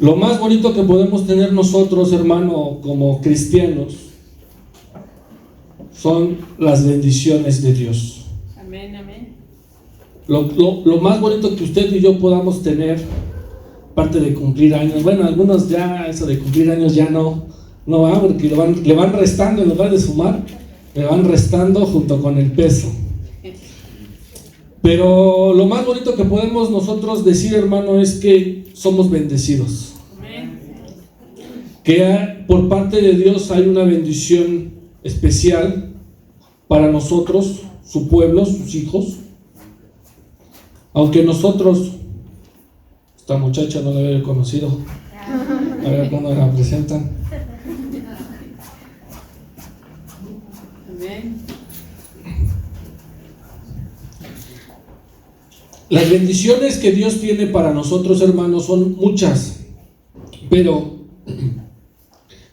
Lo más bonito que podemos tener nosotros, hermano, como cristianos, son las bendiciones de Dios. Amén, amén. Lo más bonito que usted y yo podamos tener, aparte de cumplir años, bueno, algunos ya, eso de cumplir años ya no va, porque le van restando, en lugar de sumar, le van restando junto con el peso. Pero lo más bonito que podemos nosotros decir, hermano, es que somos bendecidos. Amén. Que por parte de Dios hay una bendición especial para nosotros, su pueblo, sus hijos. Aunque nosotros, esta muchacha no la había conocido, a ver cuándo la presentan. Amén. Las bendiciones que Dios tiene para nosotros, hermanos, son muchas, pero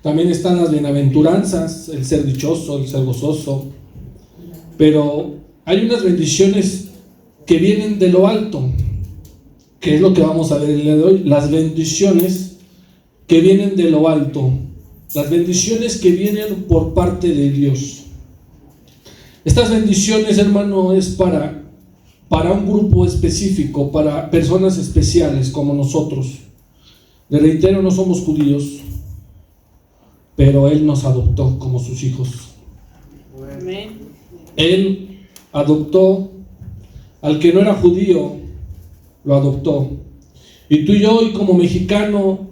también están las bienaventuranzas, el ser dichoso, el ser gozoso, pero hay unas bendiciones que vienen de lo alto, que es lo que vamos a ver el día de hoy. Las bendiciones que vienen de lo alto, las bendiciones que vienen por parte de Dios. Estas bendiciones, hermano, es para un grupo específico, para personas especiales como nosotros. Le reitero, no somos judíos, pero Él nos adoptó como sus hijos. Amén. Él adoptó al que no era judío, lo adoptó. Y tú y yo, y como mexicano,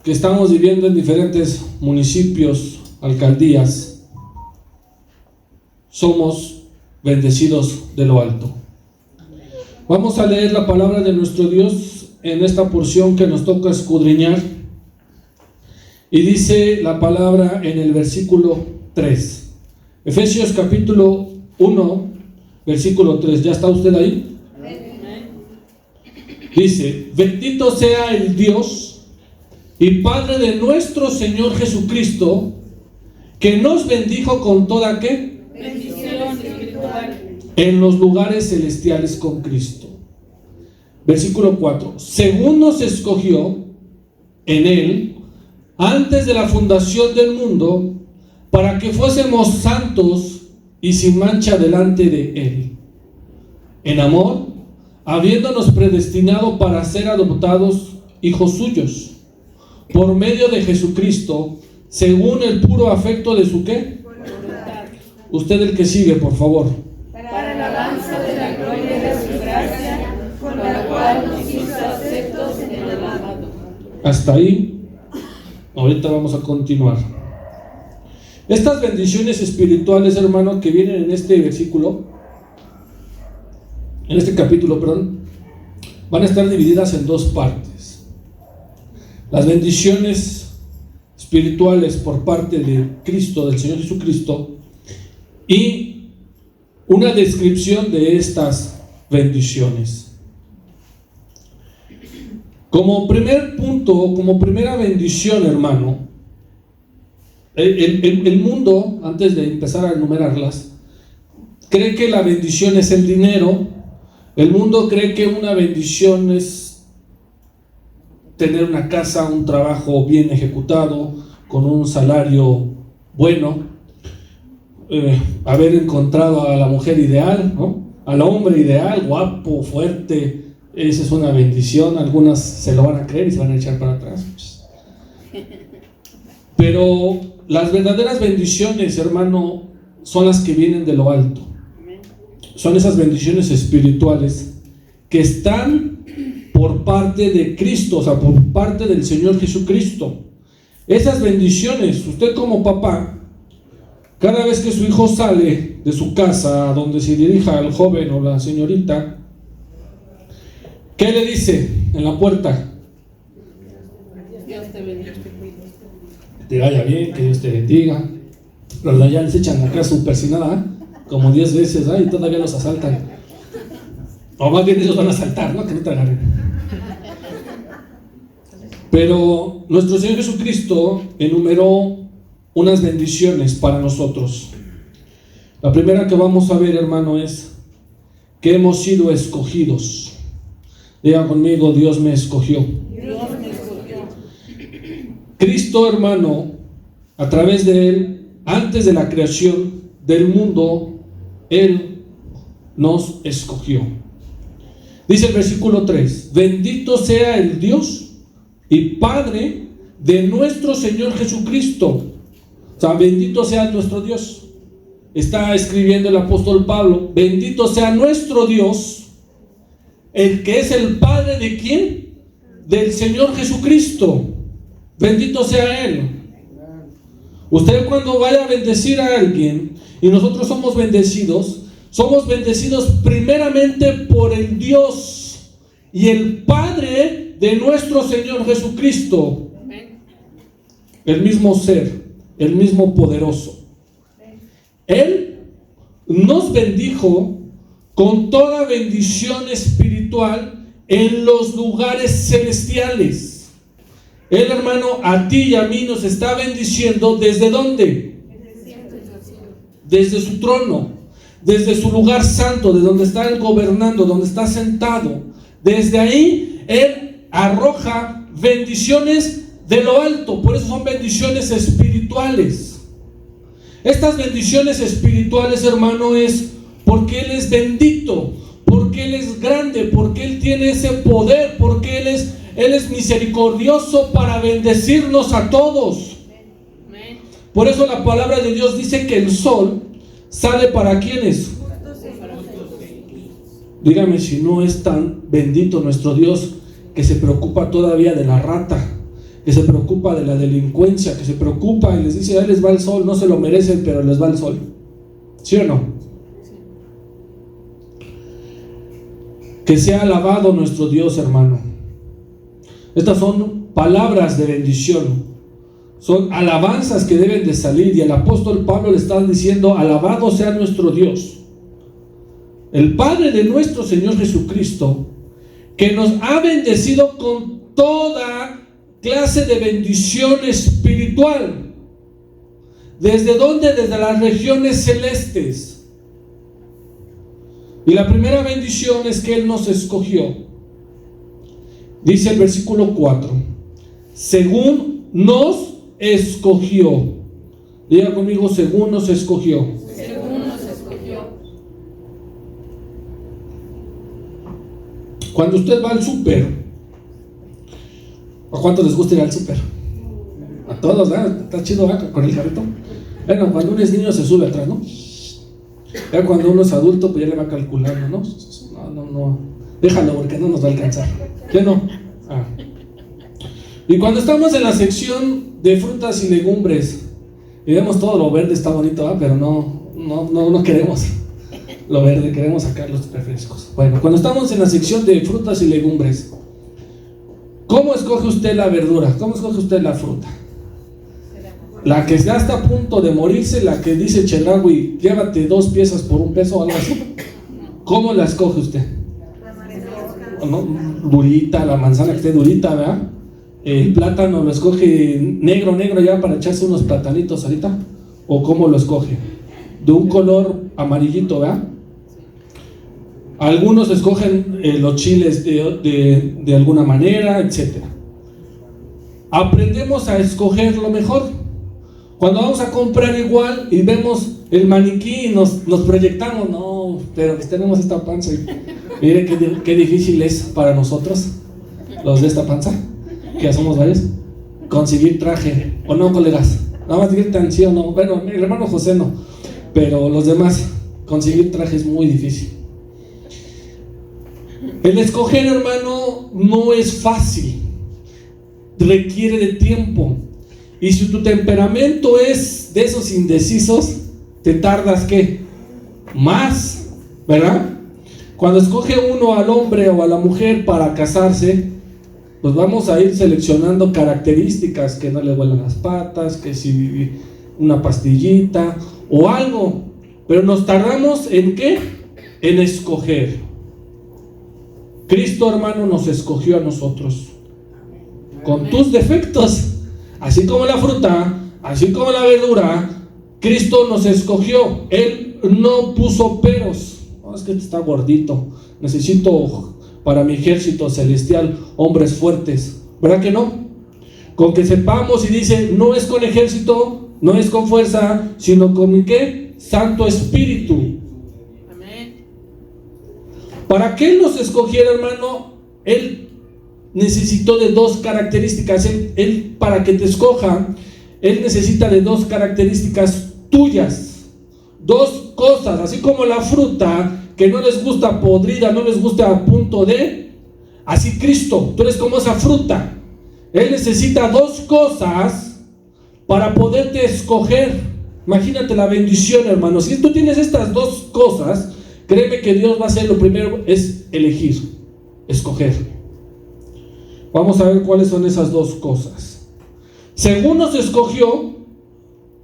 que estamos viviendo en diferentes municipios, alcaldías, somos bendecidos de lo alto. Vamos a leer la palabra de nuestro Dios en esta porción que nos toca escudriñar. Y dice la palabra en el versículo 3. Efesios capítulo 1, versículo 3. ¿Ya está usted ahí? Dice: bendito sea el Dios y Padre de nuestro Señor Jesucristo, que nos bendijo con toda ¿qué? Bendición espiritual En los lugares celestiales con Cristo. Versículo 4. Según nos escogió en Él antes de la fundación del mundo, para que fuésemos santos y sin mancha delante de Él, en amor, habiéndonos predestinado para ser adoptados hijos suyos, por medio de Jesucristo, según el puro afecto de su ¿qué? voluntad, Usted el que sigue, por favor. para la alabanza de la gloria de su gracia, con la cual nos hizo aceptos en el amado. Hasta ahí. Ahorita vamos a continuar. Estas bendiciones espirituales, hermano, que vienen en este versículo, en este capítulo, perdón, van a estar divididas en dos partes. Las bendiciones espirituales por parte de Cristo, del Señor Jesucristo, y una descripción de estas bendiciones. Como primer punto, como primera bendición, hermano, el mundo, antes de empezar a enumerarlas, cree que la bendición es el dinero. El mundo cree que una bendición es tener una casa, un trabajo bien ejecutado, con un salario bueno, haber encontrado a la mujer ideal, ¿no? Al hombre ideal, guapo, fuerte. Esa es una bendición. Algunas se lo van a creer y se van a echar para atrás. Pero las verdaderas bendiciones, hermano, son las que vienen de lo alto. Son esas bendiciones espirituales que están por parte de Cristo, o sea, por parte del Señor Jesucristo. Esas bendiciones, usted como papá, cada vez que su hijo sale de su casa, a donde se dirija el joven o la señorita, ¿qué le dice en la puerta? Dios te bendiga. Que te vaya bien, que Dios te bendiga. Los de allá les echan acá su persinada, ¿eh? Como 10 veces, y todavía los asaltan. O más bien ellos van a asaltar, ¿no? Que no te agarren. Pero nuestro Señor Jesucristo enumeró unas bendiciones para nosotros. La primera que vamos a ver, hermano, es que hemos sido escogidos. Diga conmigo: Dios me escogió. Dios me escogió. Cristo, hermano, a través de Él, antes de la creación del mundo, Él nos escogió. Dice el versículo 3: bendito sea el Dios y Padre de nuestro Señor Jesucristo. O sea, bendito sea nuestro Dios. Está escribiendo el apóstol Pablo: bendito sea nuestro Dios, el que es el Padre de ¿quién? Del Señor Jesucristo. Bendito sea Él. Usted, cuando vaya a bendecir a alguien, y nosotros somos bendecidos primeramente por el Dios y el Padre de nuestro Señor Jesucristo. El mismo ser, el mismo poderoso. Él nos bendijo con toda bendición espiritual en los lugares celestiales. Él, hermano, a ti y a mí nos está bendiciendo. ¿Desde dónde? Desde su trono, desde su lugar santo, de donde está Él gobernando, donde está sentado. Desde ahí Él arroja bendiciones de lo alto. Por eso son bendiciones espirituales. Estas bendiciones espirituales, hermano, es porque Él es bendito, porque Él es grande, porque Él tiene ese poder, porque Él es misericordioso para bendecirnos a todos. Por eso la palabra de Dios dice que el sol sale para ¿quiénes? Dígame si no es tan bendito nuestro Dios, que se preocupa todavía de la rata, que se preocupa de la delincuencia, que se preocupa y les dice: ahí les va el sol, no se lo merecen, pero les va el sol. ¿Sí o no? Que sea alabado nuestro Dios, hermano. Estas son palabras de bendición, son alabanzas que deben de salir, y el apóstol Pablo le está diciendo: alabado sea nuestro Dios, el Padre de nuestro Señor Jesucristo, que nos ha bendecido con toda clase de bendición espiritual. ¿Desde dónde? Desde las regiones celestes. Y la primera bendición es que Él nos escogió. Dice el versículo 4: según nos escogió. Diga conmigo: según nos escogió. Según nos escogió. Cuando usted va al súper, ¿a cuántos les gusta ir al súper? A todos, ¿verdad? Está chido, ¿verdad? Con el carrito. Bueno, cuando uno es niño se sube atrás, ¿no? Ya cuando uno es adulto, pues ya le va calculando, ¿no? No. Déjalo, porque no nos va a alcanzar. ¿Qué no? Y cuando estamos en la sección de frutas y legumbres y vemos todo lo verde, está bonito, ¿verdad? Pero no queremos lo verde, queremos sacar los refrescos. Bueno, cuando estamos en la sección de frutas y legumbres, ¿cómo escoge usted la verdura? ¿Cómo escoge usted la fruta? La que ya está a punto de morirse, la que dice Chedraui: llévate 2 piezas por $1 o algo así. ¿Cómo la escoge usted? ¿No? Durita, la manzana que esté durita, ¿verdad? El plátano lo escoge negro ya para echarse unos platanitos ahorita. ¿O cómo lo escoge? De un color amarillito, ¿verdad? Algunos escogen los chiles de alguna manera, etc. Aprendemos a escoger lo mejor. Cuando vamos a comprar igual y vemos el maniquí y nos proyectamos: no, pero pues tenemos esta panza. Mire qué difícil es para nosotros, los de esta panza, que ya somos varios, conseguir traje. ¿O no, colegas? Nada más gritan sí o no. Bueno, el hermano José no, pero los demás, conseguir traje es muy difícil. El escoger, hermano, no es fácil, requiere de tiempo. Y si tu temperamento es de esos indecisos, te tardas ¿qué? Más, ¿verdad? Cuando escoge uno al hombre o a la mujer para casarse, pues vamos a ir seleccionando características: que no le huelan las patas, que si una pastillita o algo. Pero nos tardamos ¿en qué? En escoger. Cristo, hermano, nos escogió a nosotros con tus defectos. Así como la fruta, así como la verdura, Cristo nos escogió. Él no puso peros. No, es que está gordito, necesito para mi ejército celestial hombres fuertes. ¿Verdad que no? con que sepamos, y dice, no es con ejército, no es con fuerza, sino con mi ¿qué? Santo Espíritu. Amén. Para que Él nos escogiera, hermano, Él necesitó de dos características. Él para que te escoja, Él necesita de dos características tuyas, dos cosas, así como la fruta que no les gusta podrida, no les gusta a punto de, así Cristo, tú eres como esa fruta. Él necesita dos cosas para poderte escoger. Imagínate la bendición, hermano. Si tú tienes estas dos cosas, créeme que Dios va a hacer lo primero, es elegir, escoger. Vamos a ver cuáles son esas dos cosas. Según nos escogió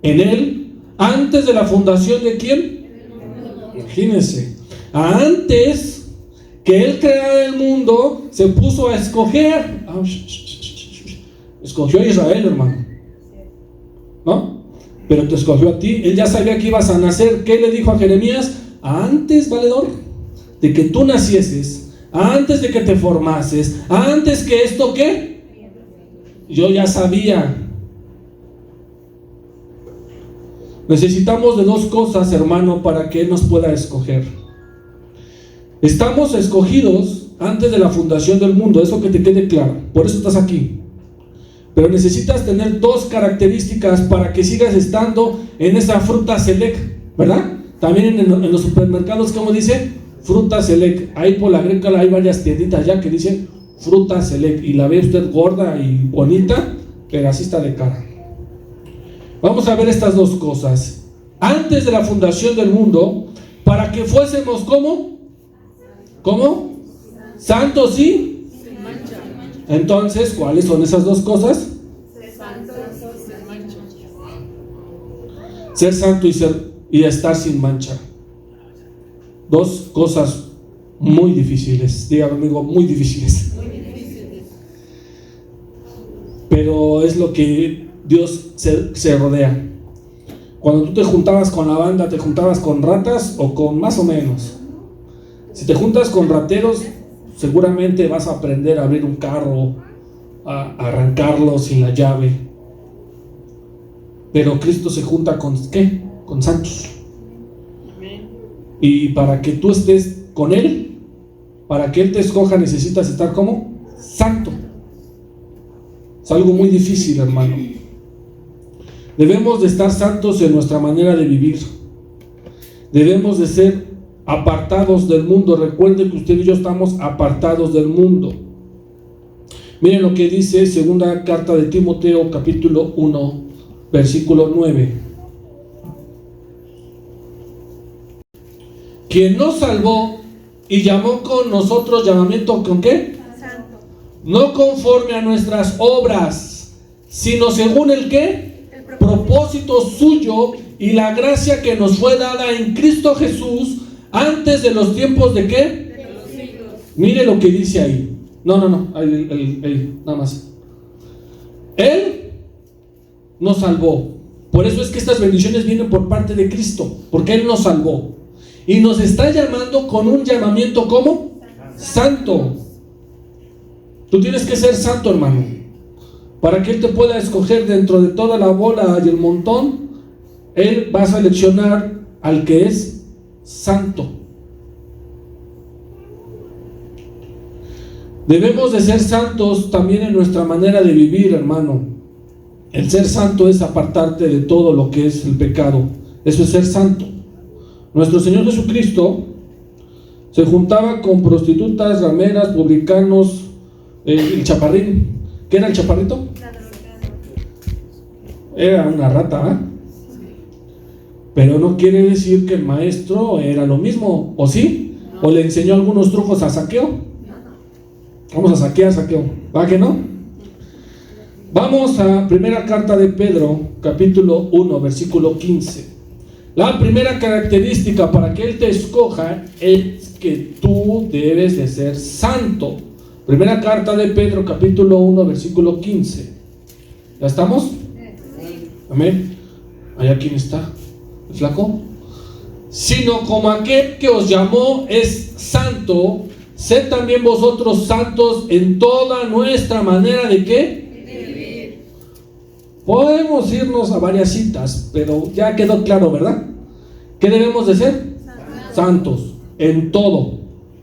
en Él, antes de la fundación de ¿quién? Imagínense, antes que Él creara el mundo, se puso a escoger. Escogió a Israel, hermano, ¿no? Pero te escogió a ti. Él ya sabía que ibas a nacer. ¿Qué le dijo a Jeremías? Antes, valedor, de que tú nacieses, antes de que te formases, antes que esto, ¿qué? Yo ya sabía. Necesitamos de dos cosas, hermano, para que Él nos pueda escoger. Estamos escogidos antes de la fundación del mundo, eso que te quede claro. Por eso estás aquí. Pero necesitas tener dos características para que sigas estando en esa fruta select, ¿verdad? También en los supermercados, ¿cómo dice? Fruta select. Ahí por la agrícola hay varias tienditas ya que dicen fruta select. Y la ve usted gorda y bonita, pero así está de cara. Vamos a ver estas dos cosas. Antes de la fundación del mundo, para que fuésemos ¿cómo? ¿Cómo? Santos y entonces, ¿cuáles son esas dos cosas? Ser santo y estar sin mancha. Dos cosas muy difíciles. Dígame, amigo, muy difíciles. Pero es lo que Dios se rodea. Cuando tú te juntabas con la banda, ¿te juntabas con ratas o con más o menos? Si te juntas con rateros, seguramente vas a aprender a abrir un carro, a arrancarlo sin la llave. Pero Cristo se junta con ¿qué? Con santos. Y para que tú estés con Él, para que Él te escoja, necesitas estar como santo. Es algo muy difícil, hermano. Debemos de estar santos en nuestra manera de vivir. Debemos de ser apartados del mundo. Recuerden que usted y yo estamos apartados del mundo. Miren lo que dice segunda carta de Timoteo, capítulo 1, versículo 9. Quien nos salvó y llamó con nosotros llamamiento ¿con qué? Santo. No conforme a nuestras obras, sino según el ¿qué? El propósito suyo y la gracia que nos fue dada en Cristo Jesús antes de los tiempos de ¿qué? De los siglos. Mire lo que dice ahí. No, nada más. Él nos salvó. Por eso es que estas bendiciones vienen por parte de Cristo, porque Él nos salvó. Y nos está llamando con un llamamiento ¿cómo? Santo. Tú tienes que ser santo, hermano, para que Él te pueda escoger dentro de toda la bola y el montón. Él va a seleccionar al que es santo. Debemos de ser santos también en nuestra manera de vivir, hermano. El ser santo es apartarte de todo lo que es el pecado. Eso es ser santo. Nuestro Señor Jesucristo se juntaba con prostitutas, rameras, publicanos, el chaparrín. ¿Qué era el chaparrito? Era una rata, ¿eh? Pero no quiere decir que el maestro era lo mismo, ¿o sí? ¿O le enseñó algunos trucos a Saqueo? Vamos a saqueo, ¿va que no? Vamos a primera carta de Pedro, capítulo 1, versículo 15. La primera característica para que Él te escoja es que tú debes de ser santo. Primera carta de Pedro, capítulo 1, versículo 15. ¿Ya estamos? Amén. ¿Allá quién está? ¿El flaco? Sino como aquel que os llamó es santo, sed también vosotros santos en toda nuestra manera de ¿qué? De vivir. Podemos irnos a varias citas, pero ya quedó claro, ¿verdad? ¿Qué debemos de ser? Santos, en todo,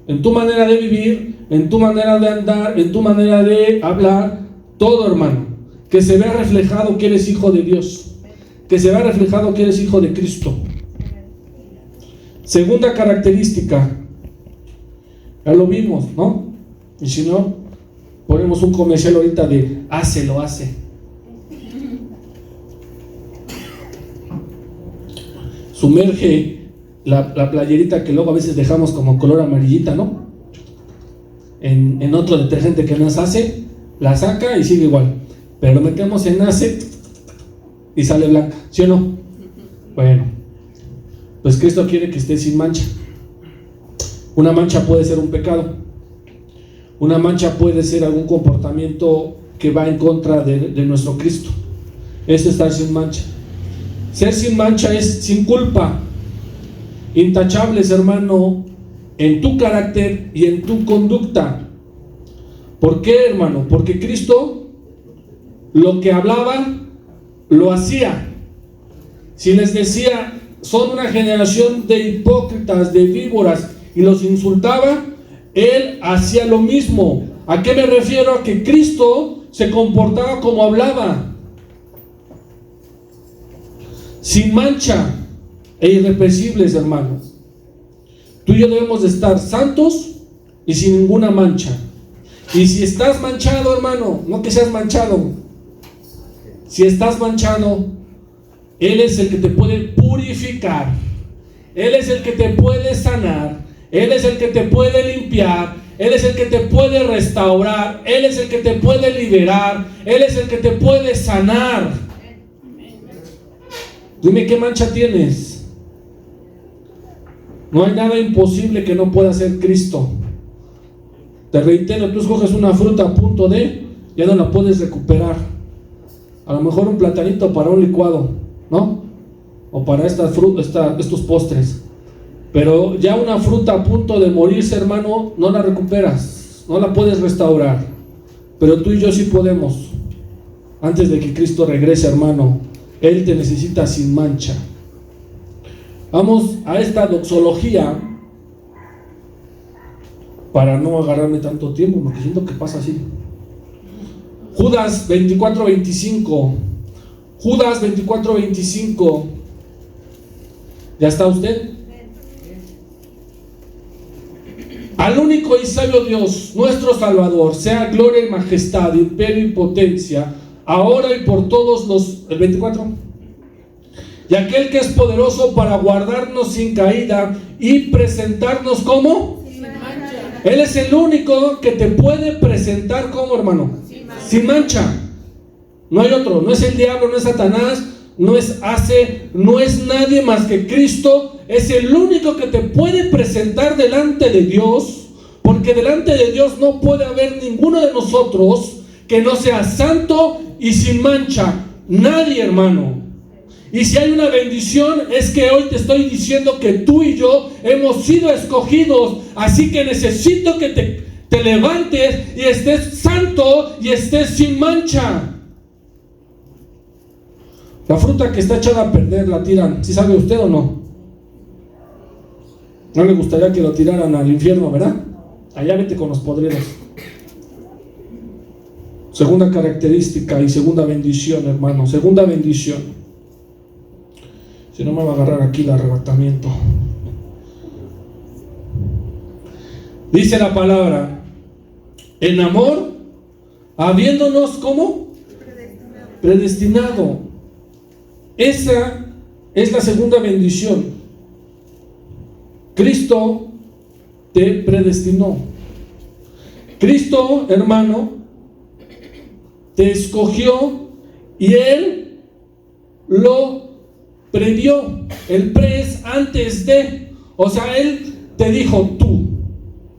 en tu manera de vivir, en tu manera de andar, en tu manera de hablar, todo, hermano, que se vea reflejado que eres hijo de Dios, que se vea reflejado que eres hijo de Cristo. Segunda característica, ya lo vimos, ¿no? Y si no, ponemos un comercial ahorita de hace, lo hace. Sumerge la playerita que luego a veces dejamos como color amarillita, ¿no? En otro detergente que nos hace, la saca y sigue igual. Pero lo metemos en hace y sale blanca, ¿sí o no? Bueno, pues Cristo quiere que esté sin mancha. Una mancha puede ser un pecado. Una mancha puede ser algún comportamiento que va en contra de nuestro Cristo. Eso es estar sin mancha. Ser sin mancha es sin culpa. Intachables, hermano, en tu carácter y en tu conducta. ¿Por qué, hermano? Porque Cristo lo que hablaba, lo hacía. Si les decía, son una generación de hipócritas, de víboras, y los insultaba, Él hacía lo mismo. ¿A qué me refiero? A que Cristo se comportaba como hablaba. Sin mancha e irreprensibles, hermanos. Tú y yo debemos de estar santos y sin ninguna mancha. Y si estás manchado, hermano, no que seas manchado, si estás manchado, Él es el que te puede purificar, Él es el que te puede sanar, Él es el que te puede limpiar, Él es el que te puede restaurar, Él es el que te puede liberar, Él es el que te puede sanar. Dime qué mancha tienes. No hay nada imposible que no pueda hacer Cristo. Te reitero, tú escoges una fruta a punto de, ya no la puedes recuperar. A lo mejor un platanito para un licuado, ¿no? O para estos postres. Pero ya una fruta a punto de morirse, hermano, no la recuperas, no la puedes restaurar. Pero tú y yo sí podemos. Antes de que Cristo regrese, hermano, Él te necesita sin mancha. Vamos a esta doxología para no agarrarme tanto tiempo, porque siento que pasa así. Judas 24:25. Judas 24:25. ¿Ya está usted? Al único y sabio Dios, nuestro Salvador, sea gloria y majestad, imperio y potencia, ahora y por todos los... El 24. Y aquel que es poderoso para guardarnos sin caída y presentarnos como... Sin mancha. Él es el único que te puede presentar como, hermano. Sin mancha. No hay otro. No es el diablo, no es Satanás, no es no es nadie más que Cristo. Es el único que te puede presentar delante de Dios, porque delante de Dios no puede haber ninguno de nosotros que no sea santo y sin mancha. Nadie, hermano. Y si hay una bendición, es que hoy te estoy diciendo que tú y yo hemos sido escogidos. Así que necesito que te levantes y estés santo y estés sin mancha. La fruta que está echada a perder la tiran. ¿Sí sabe usted o no? No le gustaría que lo tiraran al infierno, ¿verdad? Allá vete con los podridos. Segunda característica y segunda bendición, hermano. Segunda bendición. Si no me va a agarrar aquí el arrebatamiento. Dice la palabra: en amor, habiéndonos como predestinado. Esa es la segunda bendición. Cristo te predestinó. Cristo, hermano, te escogió y Él lo previó. El pre es antes de. O sea, Él te dijo tú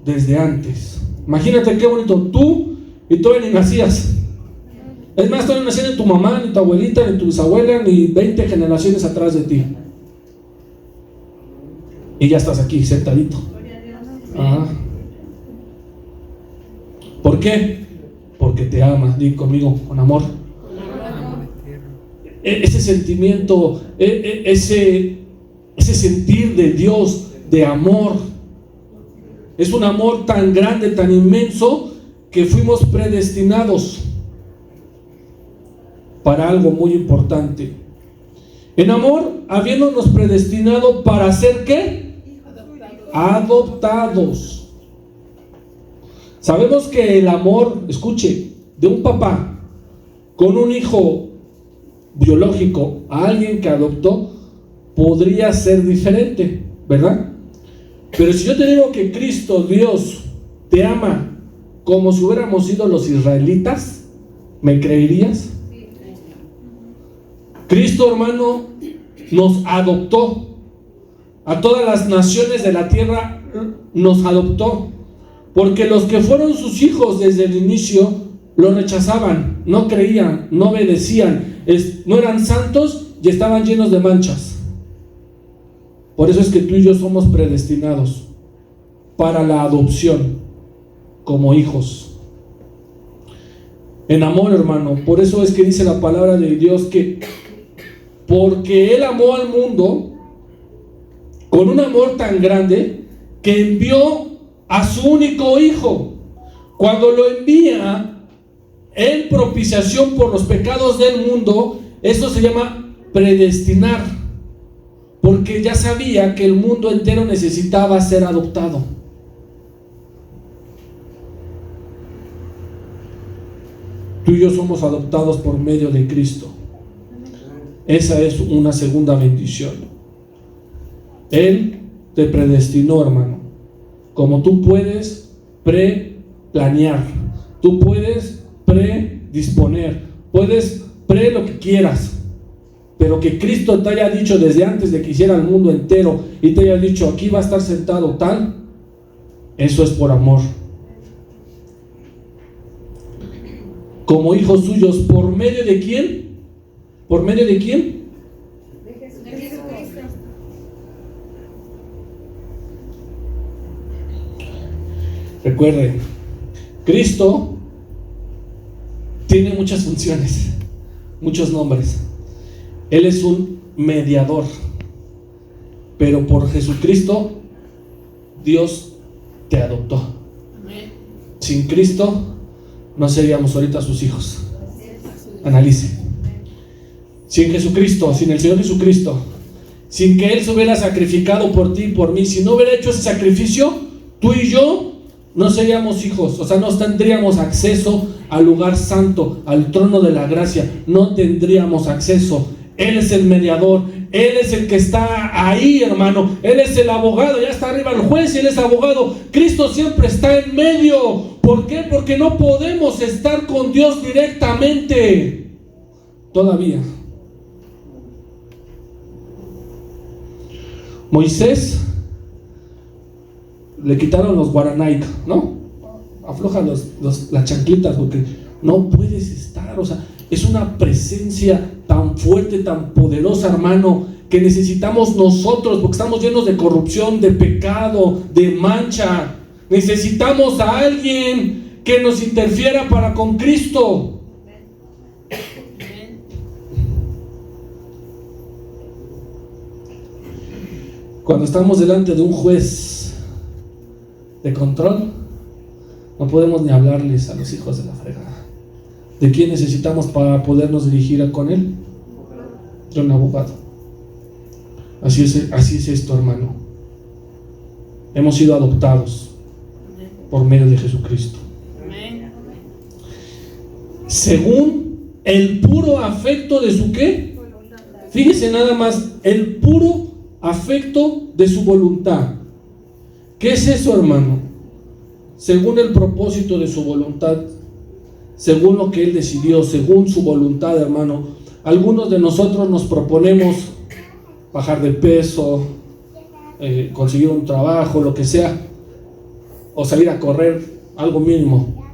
desde antes. Imagínate qué bonito. Tú y todavía ni nacías. Es más, todavía no nacía ni tu mamá, ni tu abuelita, ni tu bisabuela, ni 20 generaciones atrás de ti. Y ya estás aquí, sentadito. Ah. ¿Por qué? Porque te ama. Di conmigo, con amor. ese sentimiento, ese sentir de Dios, de amor. Es un amor tan grande, tan inmenso, que fuimos predestinados para algo muy importante. En amor, habiéndonos predestinado para ser ¿qué? Adoptados. Sabemos que el amor, escuche, de un papá con un hijo biológico a alguien que adoptó podría ser diferente, ¿verdad? Pero si yo te digo que Cristo, Dios, te ama como si hubiéramos sido los israelitas, ¿me creerías? Cristo, hermano, nos adoptó. A todas las naciones de la tierra nos adoptó. Porque los que fueron sus hijos desde el inicio lo rechazaban, no creían, no obedecían, no eran santos y estaban llenos de manchas. Por eso es que tú y yo somos predestinados para la adopción como hijos. En amor, hermano, por eso es que dice la palabra de Dios que porque Él amó al mundo con un amor tan grande que envió a su único hijo. Cuando lo envía en propiciación por los pecados del mundo, eso se llama predestinar, porque ya sabía que el mundo entero necesitaba ser adoptado. Tú y yo somos adoptados por medio de Cristo. Esa es una segunda bendición. Él te predestinó, hermano. Como tú puedes planear, tú puedes predisponer, puedes lo que quieras, pero que Cristo te haya dicho desde antes de que hiciera el mundo entero y te haya dicho aquí va a estar sentado tal, eso es por amor. Como hijos suyos, ¿por medio de quién? ¿Por medio de quién? De Jesucristo. Recuerden, Cristo tiene muchas funciones, muchos nombres. Él es un mediador, pero por Jesucristo Dios te adoptó. Sin Cristo no seríamos ahorita sus hijos. Analice. Sin Jesucristo, sin el Señor Jesucristo, sin que Él se hubiera sacrificado por ti y por mí, si no hubiera hecho ese sacrificio, tú y yo no seríamos hijos, o sea, no tendríamos acceso al lugar santo, al trono de la gracia, no tendríamos acceso. Él es el mediador, Él es el que está ahí, hermano, Él es el abogado, ya está arriba el juez y Él es abogado. Cristo siempre está en medio. ¿Por qué? Porque no podemos estar con Dios directamente todavía. Moisés le quitaron los guaranaik, ¿no? Afloja las chanclitas porque no puedes estar, o sea, es una presencia tan fuerte, tan poderosa, hermano, que necesitamos nosotros porque estamos llenos de corrupción, de pecado, de mancha. Necesitamos a alguien que nos interfiera para con Cristo. Cuando estamos delante de un juez de control, no podemos ni hablarles a los hijos de la fregada. ¿De quién necesitamos para podernos dirigir con él? De un abogado. Así es esto, hermano. Hemos sido adoptados por medio de Jesucristo. Según el puro afecto de su ¿qué? Fíjese nada más, el puro afecto de su voluntad. ¿Qué es eso, hermano? Según el propósito de su voluntad, según lo que Él decidió, según su voluntad, hermano. Algunos de nosotros nos proponemos bajar de peso, conseguir un trabajo, lo que sea, o salir a correr, algo mínimo,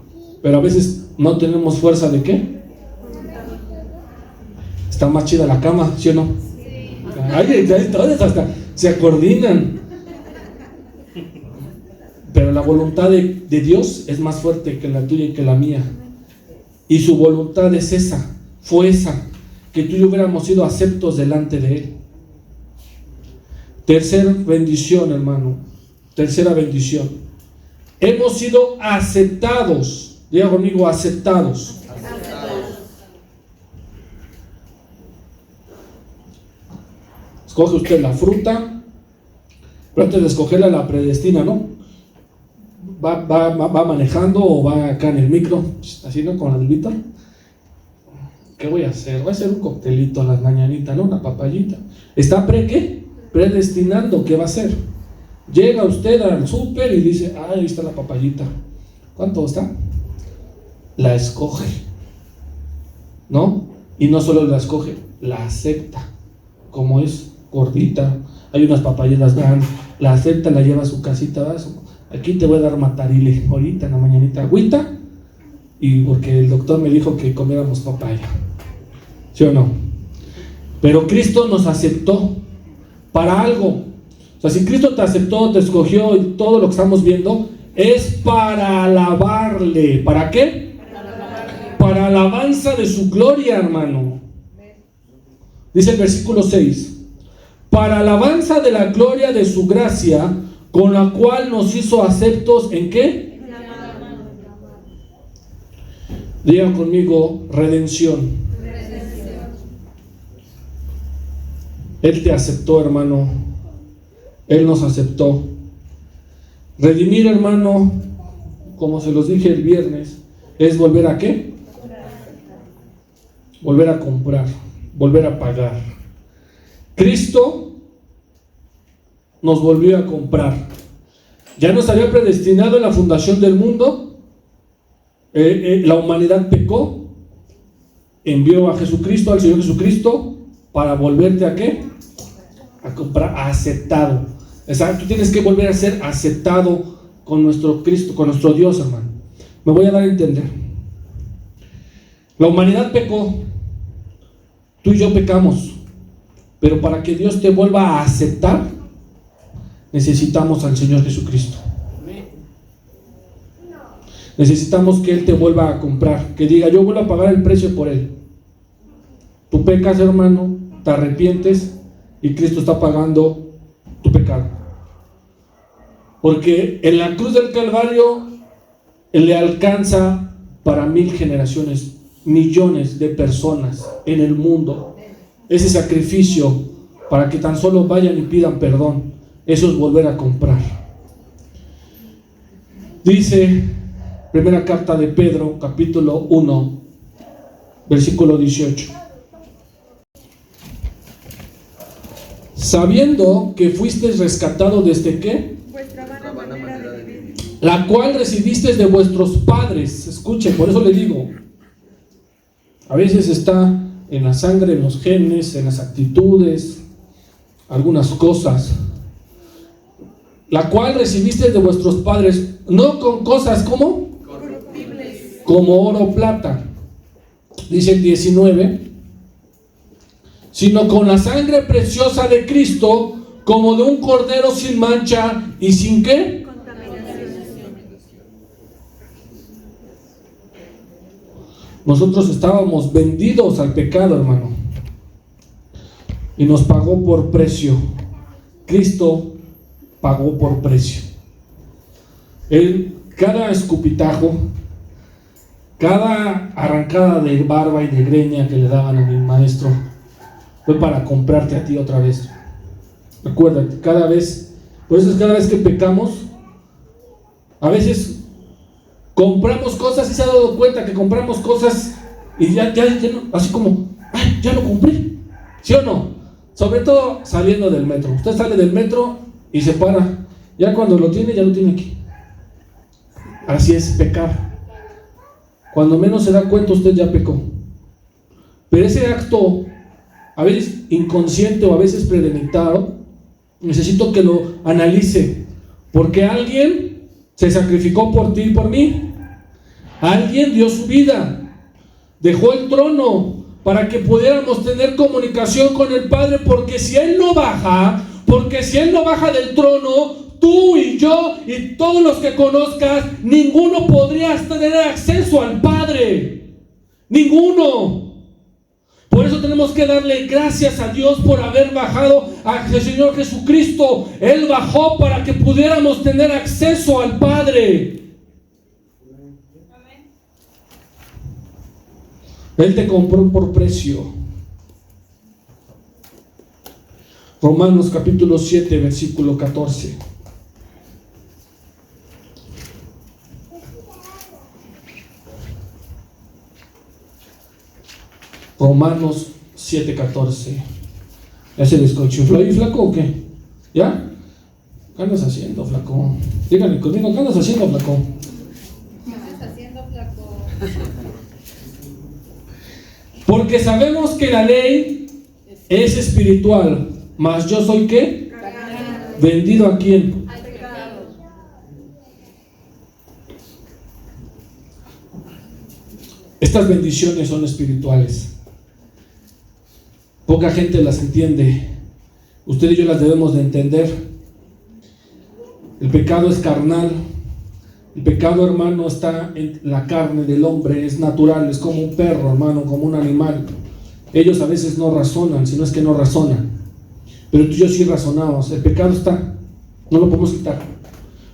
pero a veces no tenemos fuerza de ¿qué? Está más chida la cama, ¿sí o no? Ay, todas hasta se coordinan. Pero la voluntad de Dios es más fuerte que la tuya y que la mía. Y su voluntad es esa, fue esa, que tú y yo hubiéramos sido aceptos delante de Él. Tercera bendición, hermano. Tercera bendición. Hemos sido aceptados. Diga conmigo, aceptados. Escoge usted la fruta, pero antes de escogerla la predestina, ¿no? Va manejando o va acá en el micro, así, ¿no? Con el Víctor. ¿Qué voy a hacer? Voy a hacer un coctelito a las mañanitas, ¿no? Una papayita. ¿Está predestinando qué va a hacer? Llega usted al súper y dice, ahí está la papayita. ¿Cuánto está? La escoge, ¿no? Y no solo la escoge, la acepta. Como es gordita, hay unas papayitas grandes, la acepta, la lleva a su casita. Aquí te voy a dar matarile, ahorita en la mañanita, agüita, y porque el doctor me dijo que comiéramos papaya. ¿Sí o no? Pero Cristo nos aceptó para algo. O sea, si Cristo te aceptó, te escogió y todo lo que estamos viendo es para alabarle. ¿Para qué? Para alabanza de su gloria, hermano. Dice el versículo 6: para alabanza de la gloria de su gracia, con la cual nos hizo aceptos ¿en qué? Diga conmigo, redención. Él te aceptó, hermano. Él nos aceptó. Redimir, hermano, como se los dije el viernes, es volver a ¿qué? Volver a comprar, volver a pagar. Cristo nos volvió a comprar. Ya nos había predestinado en la fundación del mundo. La humanidad pecó, envió a Jesucristo, al Señor Jesucristo, para volverte a ¿qué? A comprar, aceptado. Exacto, tú tienes que volver a ser aceptado con nuestro Cristo, con nuestro Dios, hermano. Me voy a dar a entender. La humanidad pecó, tú y yo pecamos, pero para que Dios te vuelva a aceptar, necesitamos al Señor Jesucristo. Necesitamos que Él te vuelva a comprar, que diga, yo vuelvo a pagar el precio por Él. Tú pecas, hermano, te arrepientes y Cristo está pagando tu pecado. Porque en la cruz del Calvario Él le alcanza para 1000 generaciones, millones de personas en el mundo. Ese sacrificio para que tan solo vayan y pidan perdón, eso es volver a comprar. Dice primera carta de Pedro, capítulo 1, versículo 18. Sabiendo que fuisteis rescatados desde ¿qué? Vuestra vana manera de vivir, La cual recibisteis de vuestros padres. Escuchen, por eso le digo, a veces está en la sangre, en los genes, en las actitudes, algunas cosas. La cual recibisteis de vuestros padres, no con cosas como corruptibles, como oro o plata, dice el 19, sino con la sangre preciosa de Cristo, como de un cordero sin mancha y sin ¿qué? contaminación. Nosotros estábamos vendidos al pecado, hermano, y nos pagó por precio. Cristo pagó por precio. Él, cada escupitajo, cada arrancada de barba y de greña que le daban a mi maestro, fue para comprarte a ti otra vez. Recuérdate, cada vez, por eso es cada vez que pecamos, a veces compramos cosas y se ha dado cuenta que compramos cosas y ya no, así como, ay, ya lo compré, ¿sí o no? Sobre todo saliendo del metro. Usted sale del metro y se para, ya cuando lo tiene, ya lo tiene aquí. Así es pecar. Cuando menos se da cuenta, usted ya pecó. Pero ese acto, a veces inconsciente o a veces premeditado, necesito que lo analice, porque alguien se sacrificó por ti y por mí. Alguien dio su vida, dejó el trono para que pudiéramos tener comunicación con el Padre, porque si Él no baja del trono, tú y yo y todos los que conozcas, ninguno podría tener acceso al Padre. Ninguno. Por eso tenemos que darle gracias a Dios por haber bajado al Señor Jesucristo. Él bajó para que pudiéramos tener acceso al Padre. Él te compró por precio. Romanos capítulo 7, versículo 14. Romanos 7:14. ¿Ya se desconchifló ahí, flaco, o qué? ¿Ya? ¿Qué andas haciendo, flaco? Díganme conmigo, ¿qué andas haciendo, flaco? ¿Qué andas haciendo, flaco? Porque sabemos que la ley es espiritual, mas yo soy ¿qué? Carnal. ¿Vendido a quién? Al pecado. Estas bendiciones son espirituales. Poca gente las entiende. Usted y yo las debemos de entender. El pecado es carnal. El pecado, hermano, está en la carne del hombre. Es natural, es como un perro, hermano, como un animal. Ellos a veces no razonan, si no es que no razonan. Pero tú y yo sí razonamos. El pecado está. No lo podemos quitar.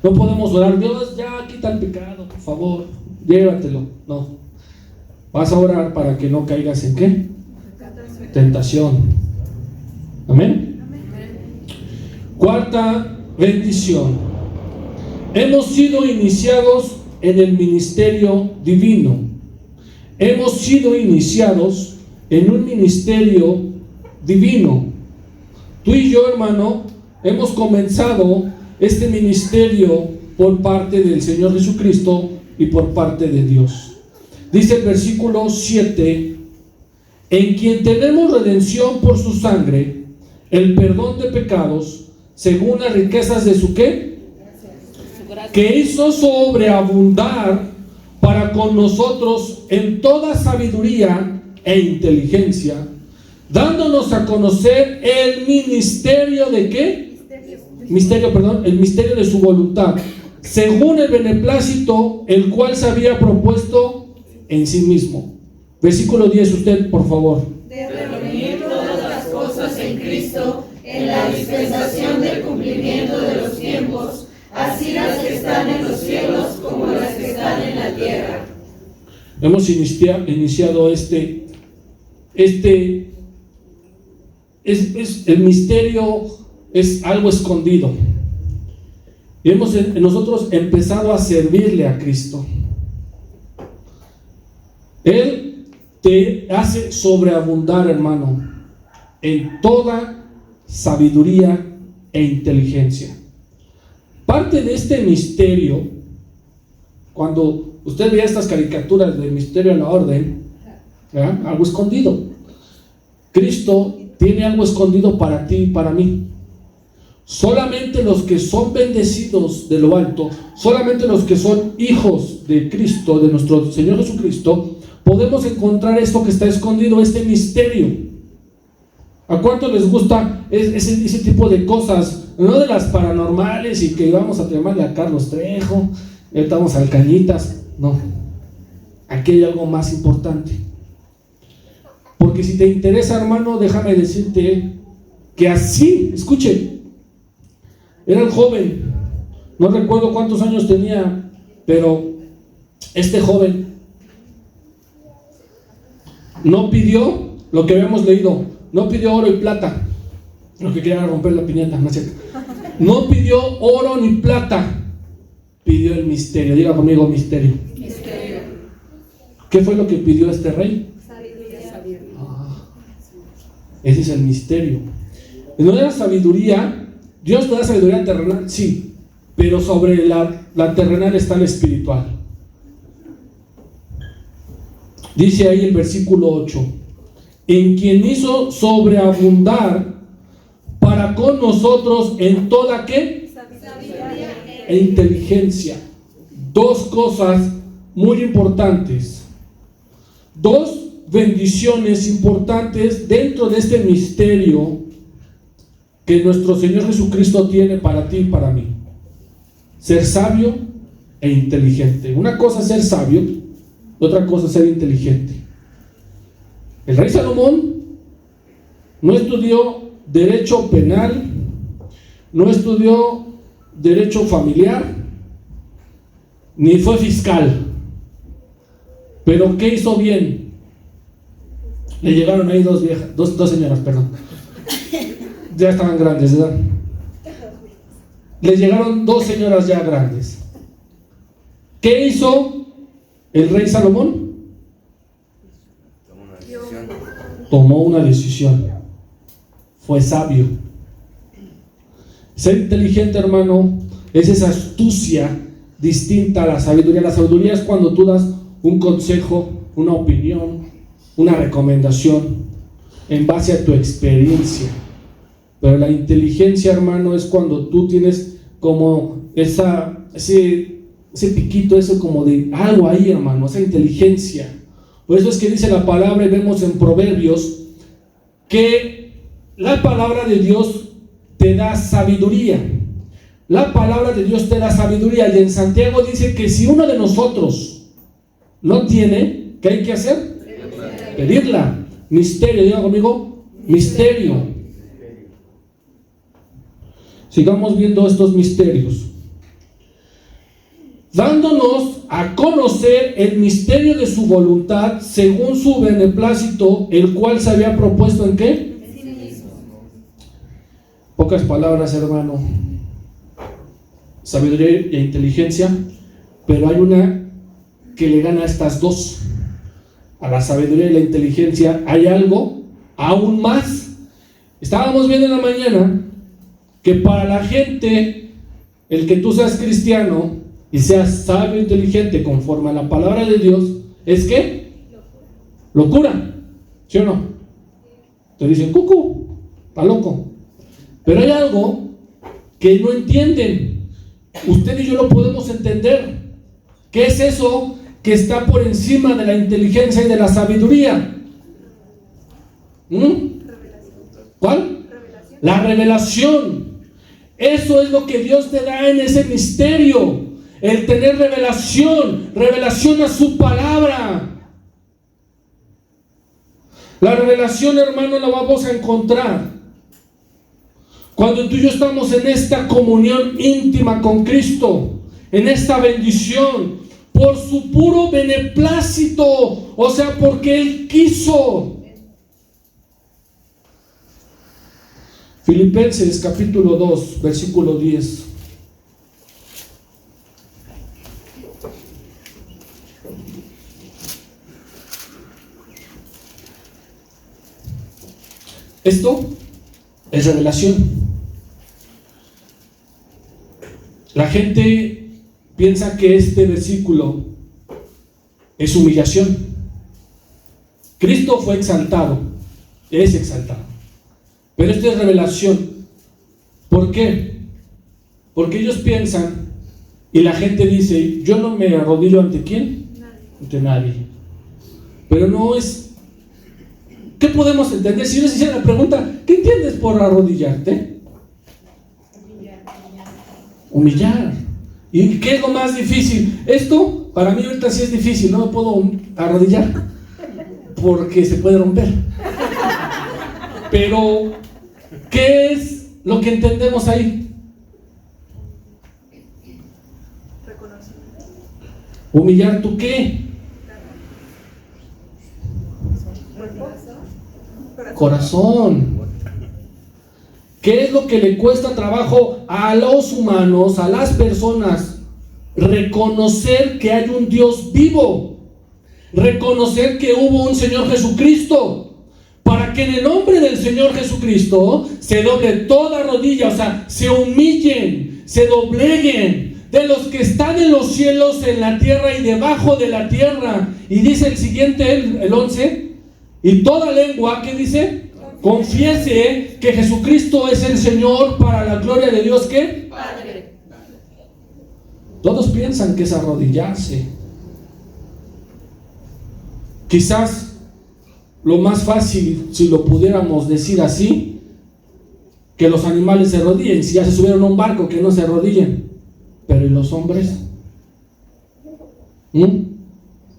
No podemos orar, Dios, ya quita el pecado, por favor. Llévatelo. No. Vas a orar para que no caigas en ¿qué? Tentación. Amén. Cuarta bendición. Hemos sido iniciados en el ministerio divino. Hemos sido iniciados en un ministerio divino. Tú y yo, hermano, hemos comenzado este ministerio por parte del Señor Jesucristo y por parte de Dios. Dice el versículo 7: en quien tenemos redención por su sangre, el perdón de pecados, según las riquezas de su ¿qué? Que hizo sobreabundar para con nosotros en toda sabiduría e inteligencia, dándonos a conocer el ministerio de ¿qué? El misterio de su voluntad, según el beneplácito, el cual se había propuesto en sí mismo. Versículo 10, usted, por favor. De reunir todas las cosas en Cristo, en la dispensación del cumplimiento de los tiempos, así las que están en los cielos como las que están en la tierra. Hemos iniciado el misterio es algo escondido. Y hemos nosotros empezado a servirle a Cristo. Él te hace sobreabundar, hermano, en toda sabiduría e inteligencia. Parte de este misterio, cuando usted ve estas caricaturas del misterio a la orden, ¿verdad? Algo escondido. Cristo tiene algo escondido para ti y para mí. Solamente los que son bendecidos de lo alto, solamente los que son hijos de Cristo, de nuestro Señor Jesucristo, podemos encontrar esto que está escondido, este misterio. ¿A cuánto les gusta ese tipo de cosas? No de las paranormales y que íbamos a llamarle a Carlos Trejo, estamos al Cañitas. No, aquí hay algo más importante. Porque si te interesa, hermano, déjame decirte que así, escuche, era el joven, no recuerdo cuántos años tenía, pero este joven no pidió lo que habíamos leído, no pidió oro y plata, lo que quería romper la piñata, ¿no es cierto? No pidió oro ni plata, pidió el misterio. Diga conmigo, misterio. Misterio. ¿Qué fue lo que pidió este rey? Ese es el misterio. No era sabiduría. Dios te da sabiduría terrenal, sí, pero sobre la terrenal está la espiritual. Dice ahí el versículo 8: en quien hizo sobreabundar para con nosotros en toda ¿qué? Sabiduría e inteligencia. Dos cosas muy importantes, dos bendiciones importantes dentro de este misterio que nuestro Señor Jesucristo tiene para ti y para mí: ser sabio e inteligente. Una cosa es ser sabio, otra cosa es ser inteligente. El rey Salomón no estudió derecho penal, no estudió derecho familiar, ni fue fiscal. Pero ¿qué hizo bien? Le llegaron ahí dos señoras, perdón. Ya estaban grandes, ¿verdad? Les llegaron dos señoras ya grandes. ¿Qué hizo el rey Salomón? Tomó una decisión. Fue sabio. Ser inteligente, hermano, es esa astucia distinta a la sabiduría. La sabiduría es cuando tú das un consejo, una opinión, una recomendación en base a tu experiencia. Pero la inteligencia, hermano, es cuando tú tienes como ese piquito, eso como de algo ahí, hermano, esa inteligencia. Por eso es que dice la palabra, y vemos en Proverbios, que la palabra de Dios te da sabiduría. La palabra de Dios te da sabiduría. Y en Santiago dice que si uno de nosotros no tiene, ¿qué hay que hacer? Pedirla. Misterio, diga conmigo, misterio. Sigamos viendo estos misterios, dándonos a conocer el misterio de su voluntad según su beneplácito, el cual se había propuesto ¿en qué? Pocas palabras, hermano. Sabiduría e inteligencia, pero hay una que le gana a estas dos. A la sabiduría y la inteligencia hay algo aún más. Estábamos viendo en la mañana que para la gente, el que tú seas cristiano y seas sabio e inteligente conforme a la palabra de Dios, ¿es qué? Locura, ¿sí o no? Te dicen, cucu, está loco. Pero hay algo que no entienden. Usted y yo lo podemos entender. ¿Qué es eso que está por encima de la inteligencia y de la sabiduría? ¿Cuál? La revelación. Eso es lo que Dios te da en ese misterio. El tener revelación a su palabra. La revelación, hermano, la vamos a encontrar cuando tú y yo estamos en esta comunión íntima con Cristo, en esta bendición, por su puro beneplácito, o sea, porque Él quiso. Filipenses capítulo 2, versículo 10. Esto es revelación. La gente piensa que este versículo es humillación. Cristo fue exaltado, es exaltado. Pero esto es revelación. ¿Por qué? Porque ellos piensan, y la gente dice, yo no me arrodillo ante ¿quién? Ante nadie. Pero no es... ¿Qué podemos entender? Si yo les hiciera la pregunta, ¿qué entiendes por arrodillarte? Humillar. ¿Y qué es lo más difícil? Esto, para mí ahorita sí es difícil, no me puedo arrodillar, porque se puede romper. Pero, ¿qué es lo que entendemos ahí? ¿Humillar tú qué? Corazón. ¿Qué es lo que le cuesta trabajo a los humanos, a las personas? Reconocer que hay un Dios vivo, reconocer que hubo un Señor Jesucristo, para que en el nombre del Señor Jesucristo se doble toda rodilla, o sea, se humillen, se dobleguen, de los que están en los cielos, en la tierra y debajo de la tierra. Y dice el siguiente, el 11, y toda lengua, ¿qué dice? Confiese que Jesucristo es el Señor, para la gloria de Dios, ¿qué? Padre. Todos piensan que es arrodillarse. Quizás lo más fácil, si lo pudiéramos decir así, que los animales se arrodillen. Si ya se subieron a un barco, que no se arrodillen. Pero ¿y los hombres?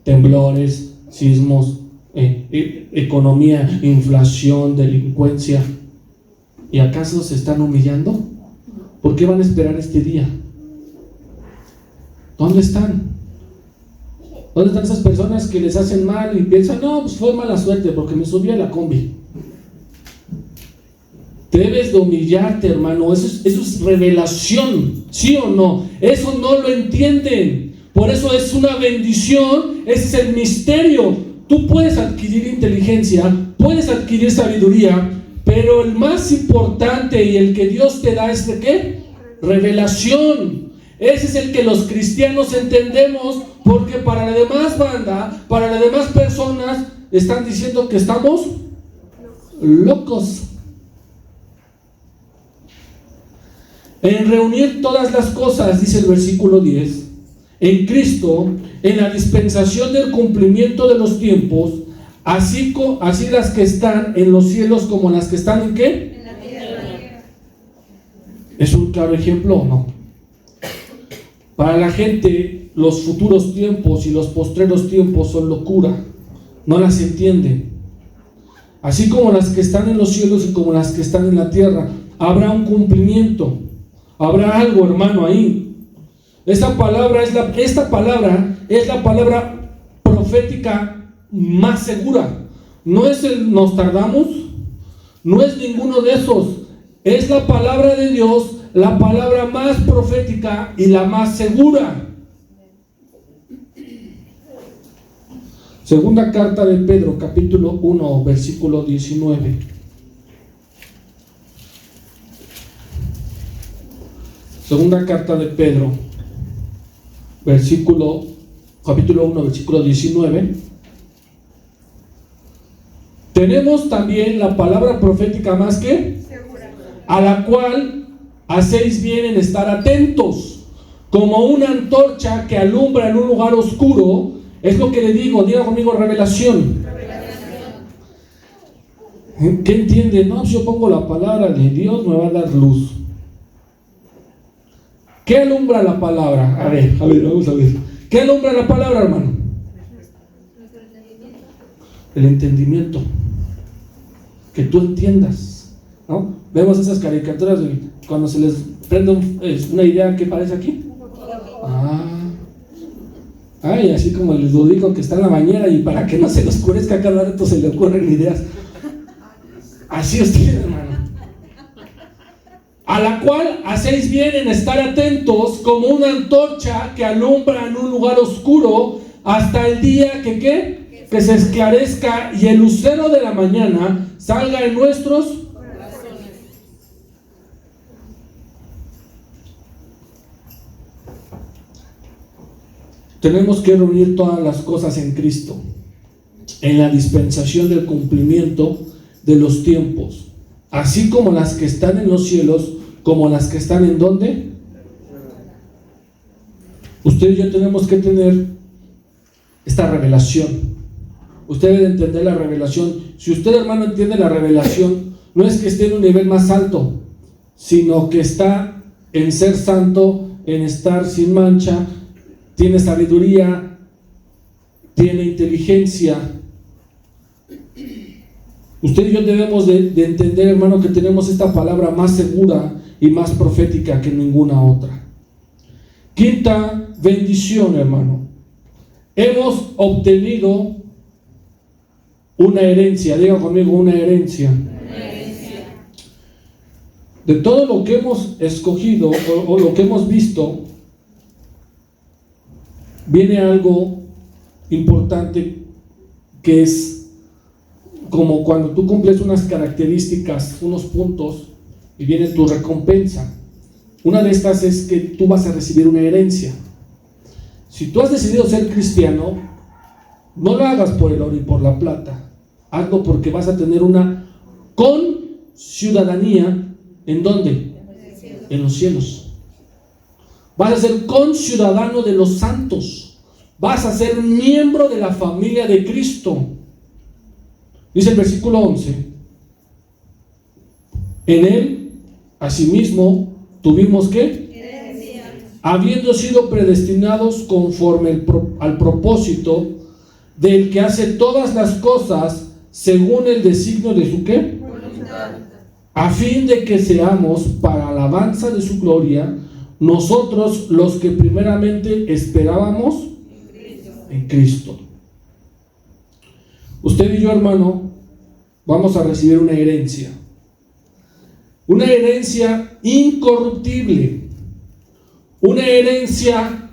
Temblores, sismos, economía, inflación, delincuencia. ¿Y acaso se están humillando? ¿Por qué van a esperar este día? ¿Dónde están? ¿Dónde están esas personas que les hacen mal y piensan, no, pues fue mala suerte porque me subí a la combi? Debes de humillarte, hermano. Eso es revelación, ¿sí o no? Eso no lo entienden. Por eso es una bendición. Ese es el misterio. Tú puedes adquirir inteligencia, puedes adquirir sabiduría, pero el más importante y el que Dios te da es ¿de qué? Revelación. Ese es el que los cristianos entendemos, porque para la demás banda, para las demás personas, están diciendo que estamos locos. En reunir todas las cosas, dice el versículo 10, en Cristo, en la dispensación del cumplimiento de los tiempos, así las que están en los cielos como las que están ¿en qué? En la tierra. ¿Es un claro ejemplo o no? Para la gente, los futuros tiempos y los postreros tiempos son locura, no las entienden. Así como las que están en los cielos y como las que están en la tierra, habrá un cumplimiento. Habrá algo, hermano, ahí. Esta palabra es la palabra profética más segura. No es el Nostradamus, no es ninguno de esos. Es la palabra de Dios, la palabra más profética y la más segura. Segunda carta de Pedro, capítulo 1, versículo 19. Segunda carta de Pedro, capítulo 1, versículo 19. Tenemos también la palabra profética más que segura, a la cual hacéis bien en estar atentos, como una antorcha que alumbra en un lugar oscuro. Es lo que le digo, diga conmigo revelación. ¿Qué entiende? No, si yo pongo la palabra de Dios me va a dar luz. ¿Qué alumbra la palabra? A ver, vamos a ver. ¿Qué alumbra la palabra, hermano? El entendimiento. Que tú entiendas, ¿no? Vemos esas caricaturas de cuando se les prende una idea que parece aquí. Y así como el Ludovico que está en la bañera y para que no se le oscurezca cada rato se le ocurren ideas. Así ustedes, hermano. A la cual hacéis bien en estar atentos como una antorcha que alumbra en un lugar oscuro hasta el día que se esclarezca y el lucero de la mañana salga en nuestros corazones. Tenemos que reunir todas las cosas en Cristo, en la dispensación del cumplimiento de los tiempos, así como las que están en los cielos, como las que están en ¿dónde? Usted y yo tenemos que tener esta revelación. Usted debe entender la revelación. Si usted, hermano, entiende la revelación, no es que esté en un nivel más alto, sino que está en ser santo, en estar sin mancha, tiene sabiduría, tiene inteligencia. Usted y yo debemos de entender, hermano, que tenemos esta palabra más segura y más profética que ninguna otra. Quinta bendición, hermano. Hemos obtenido una herencia. Diga conmigo, una herencia. De todo lo que hemos escogido o lo que hemos visto, viene algo importante que es como cuando tú cumples unas características, unos puntos, y viene tu recompensa. Una de estas es que tú vas a recibir una herencia. Si tú has decidido ser cristiano, no lo hagas por el oro y por la plata. Hazlo porque vas a tener una conciudadanía. ¿En dónde? En los cielos. Vas a ser conciudadano de los santos. Vas a ser miembro de la familia de Cristo. Dice el versículo 11: en él, asimismo, tuvimos ¿qué? Habiendo sido predestinados conforme al propósito del que hace todas las cosas según el designio de su ¿qué? Voluntad. A fin de que seamos para alabanza de su gloria, nosotros los que primeramente esperábamos en Cristo. Usted y yo, hermano, vamos a recibir una herencia incorruptible, una herencia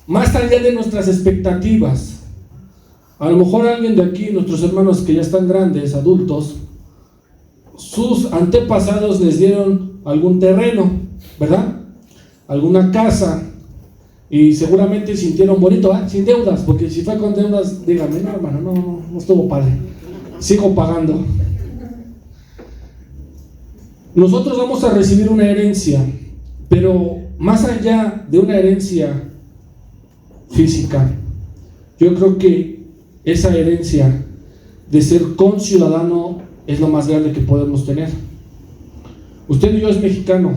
más allá de nuestras expectativas. A lo mejor alguien de aquí, nuestros hermanos que ya están grandes, adultos, sus antepasados les dieron algún terreno, ¿verdad? Alguna casa, y seguramente sintieron bonito, sin deudas, porque si fue con deudas, dígame, no, hermano, no estuvo padre, sigo pagando. Nosotros vamos a recibir una herencia, pero más allá de una herencia física, yo creo que esa herencia de ser conciudadano es lo más grande que podemos tener. Usted y yo es mexicano,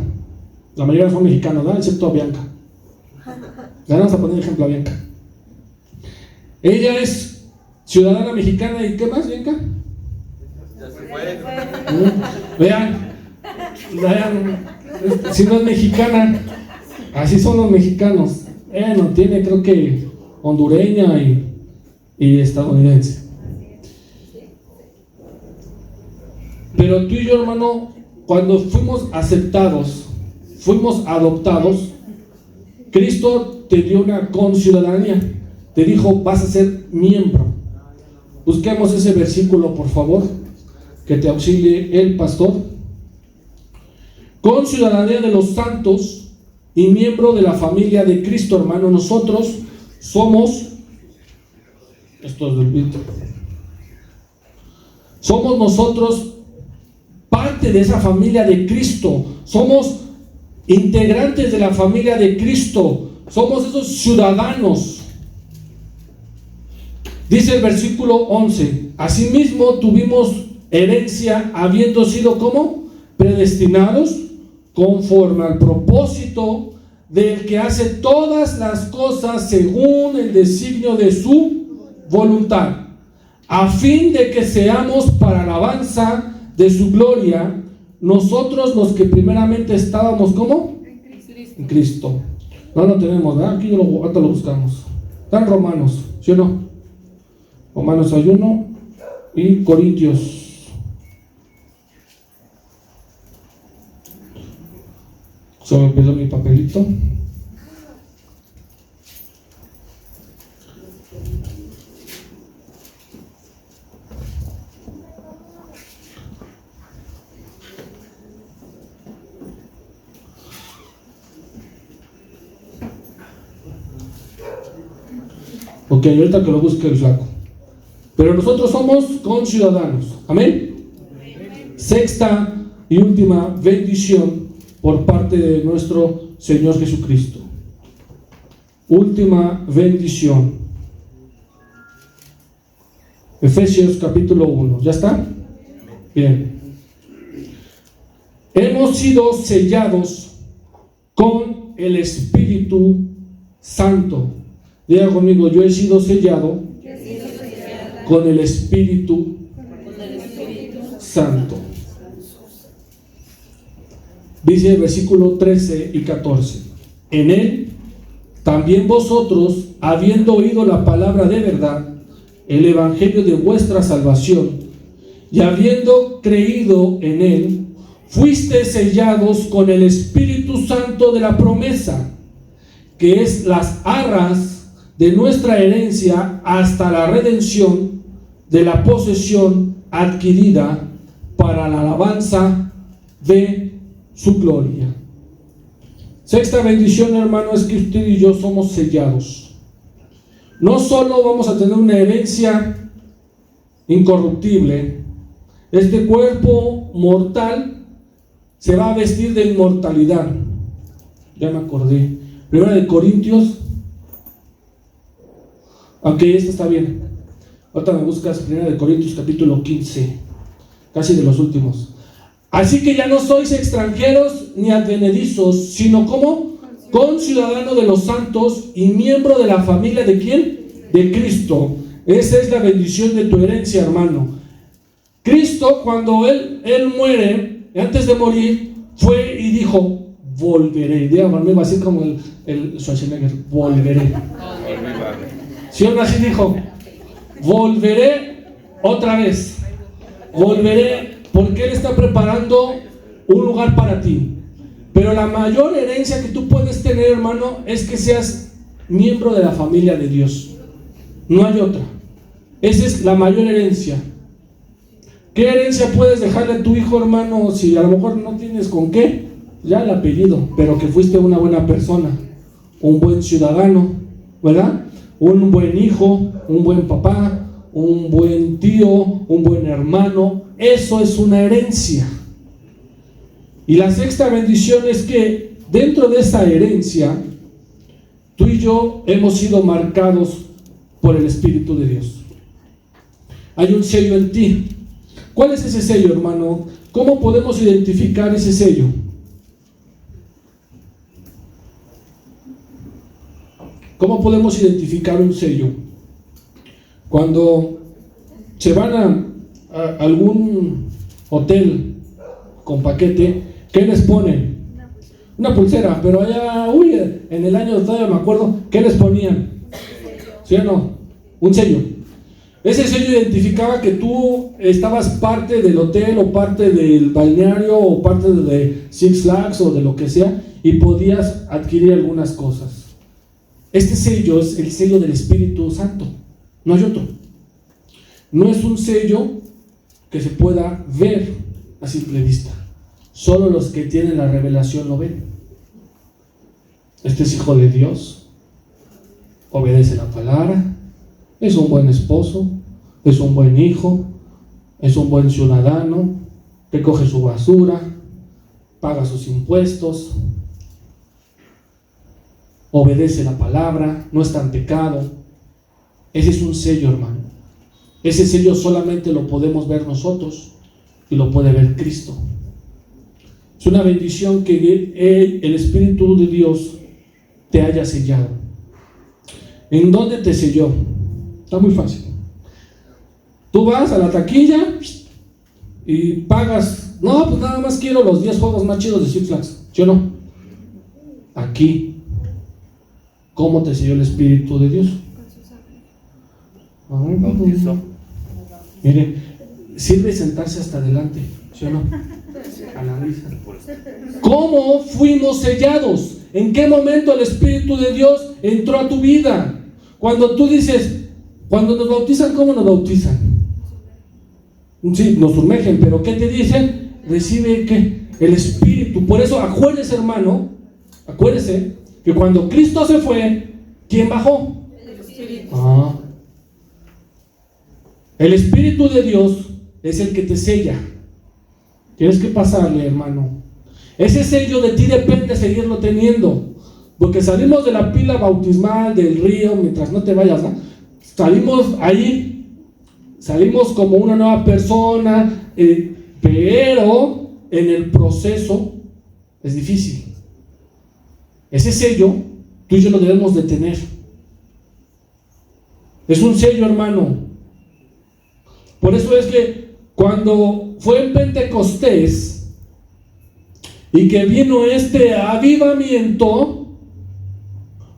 la mayoría son mexicanos, ¿verdad? Excepto a Bianca. Le vamos a poner ejemplo a Bianca. Ella es ciudadana mexicana, ¿y qué más, Bianca? Ya se fue. Vean, si no es mexicana, así son los mexicanos. No tiene, creo que hondureña y estadounidense. Pero tú y yo, hermano, cuando fuimos aceptados, fuimos adoptados, Cristo te dio una conciudadanía, te dijo, vas a ser miembro. Busquemos ese versículo, por favor, que te auxilie el pastor. Conciudadanía de los santos y miembro de la familia de Cristo, hermano. Nosotros somos, esto es del Víctor, somos nosotros parte de esa familia de Cristo, somos integrantes de la familia de Cristo, somos esos ciudadanos. Dice el versículo 11, asimismo tuvimos herencia habiendo sido ¿cómo? Predestinados conforme al propósito del que hace todas las cosas según el designio de su voluntad, a fin de que seamos para alabanza de su gloria, nosotros los que primeramente estábamos ¿cómo? En Cristo. No lo tenemos, ¿verdad? Aquí ahorita lo buscamos. Están Romanos, ¿sí o no? Romanos hay uno y Corintios. Se me olvidó mi papelito. Ok, ahorita que lo busque el flaco. Pero nosotros somos conciudadanos. Amén. Sexta y última bendición por parte de nuestro Señor Jesucristo. Última bendición. Efesios capítulo 1. ¿Ya está? Bien. Hemos sido sellados con el Espíritu Santo. Diga conmigo, yo he sido sellado con el Espíritu Santo. Dice el versículo 13 y 14. En él también vosotros, habiendo oído la palabra de verdad, el evangelio de vuestra salvación, y habiendo creído en él, fuisteis sellados con el Espíritu Santo de la promesa, que es las arras de nuestra herencia hasta la redención de la posesión adquirida para la alabanza de su gloria. Sexta bendición, hermano, es que usted y yo somos sellados. No solo vamos a tener una herencia incorruptible, este cuerpo mortal se va a vestir de inmortalidad. Ya me acordé. Primera de Corintios. Aunque esta está bien. Ahorita me buscas Primera de Corintios capítulo 15, casi de los últimos. Así que ya no sois extranjeros ni advenedizos, sino como conciudadano de los santos y miembro de la familia ¿de quién? de Cristo. Esa es la bendición de tu herencia, hermano. Cristo, cuando Él muere, antes de morir, fue y dijo, volveré. Dígame, así como el Schwarzenegger, volveré. ¿Sí o no? Así dijo, volveré otra vez. Volveré, porque Él está preparando un lugar para ti. Pero la mayor herencia que tú puedes tener, hermano, es que seas miembro de la familia de Dios. No hay otra. Esa es la mayor herencia. ¿Qué herencia puedes dejarle a tu hijo, hermano, si a lo mejor no tienes con qué? Ya el apellido, pero que fuiste una buena persona, un buen ciudadano, ¿verdad? Un buen hijo, un buen papá, un buen tío, un buen hermano. Eso es una herencia. Y la sexta bendición es que dentro de esa herencia, tú y yo hemos sido marcados por el Espíritu de Dios. Hay un sello en ti. ¿Cuál es ese sello, hermano? ¿Cómo podemos identificar ese sello? ¿Cómo podemos identificar un sello? Cuando se van a algún hotel con paquete, ¿qué les ponen? Una pulsera, pero allá, en el año todavía me acuerdo, ¿qué les ponían? ¿Sí o no? Un sello. Ese sello identificaba que tú estabas parte del hotel o parte del balneario o parte de Six Flags o de lo que sea y podías adquirir algunas cosas. Este sello es el sello del Espíritu Santo, no hay otro. No es un sello que se pueda ver a simple vista. Solo los que tienen la revelación lo ven. Este es hijo de Dios, obedece la palabra, es un buen esposo, es un buen hijo, es un buen ciudadano, recoge su basura, paga sus impuestos, obedece la palabra, no está en pecado. Ese es un sello, hermano. Ese sello solamente lo podemos ver nosotros y lo puede ver Cristo. Es una bendición que el Espíritu de Dios te haya sellado. ¿En dónde te selló? Está muy fácil. Tú vas a la taquilla y pagas. No, pues nada más quiero los 10 juegos más chidos de Six Flags. ¿Sí o no? Aquí, ¿cómo te selló el Espíritu de Dios? Mire, sirve sentarse hasta adelante. ¿Sí o no? Analiza. ¿Cómo fuimos sellados? ¿En qué momento el Espíritu de Dios entró a tu vida? Cuando tú dices, cuando nos bautizan, ¿cómo nos bautizan? Sí, nos sumergen, pero ¿qué te dicen? Recibe ¿qué? El Espíritu. Por eso acuérdese, hermano, acuérdese que cuando Cristo se fue, ¿quién bajó? El Espíritu. El Espíritu de Dios es el que te sella. Tienes que pasarle, hermano. Ese sello de ti depende seguirlo teniendo. Porque salimos de la pila bautismal, del río, mientras no te vayas, ¿no? Salimos ahí, salimos como una nueva persona, pero en el proceso es difícil. Ese sello, tú y yo lo debemos de tener. Es un sello, hermano. Por eso es que cuando fue en Pentecostés y que vino este avivamiento,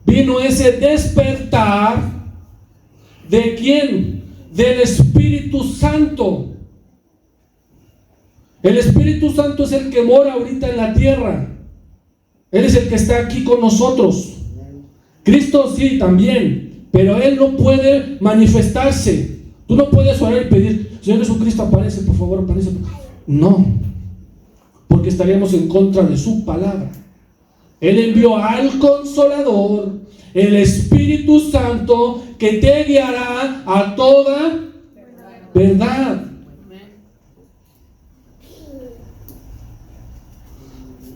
vino ese despertar, ¿de quién? Del Espíritu Santo. El Espíritu Santo es el que mora ahorita en la tierra. Él es el que está aquí con nosotros. Cristo sí, también, pero Él no puede manifestarse. Tú no puedes orar y pedir, Señor Jesucristo, aparece, por favor, aparece. No, porque estaríamos en contra de su palabra. Él envió al Consolador, el Espíritu Santo, que te guiará a toda verdad.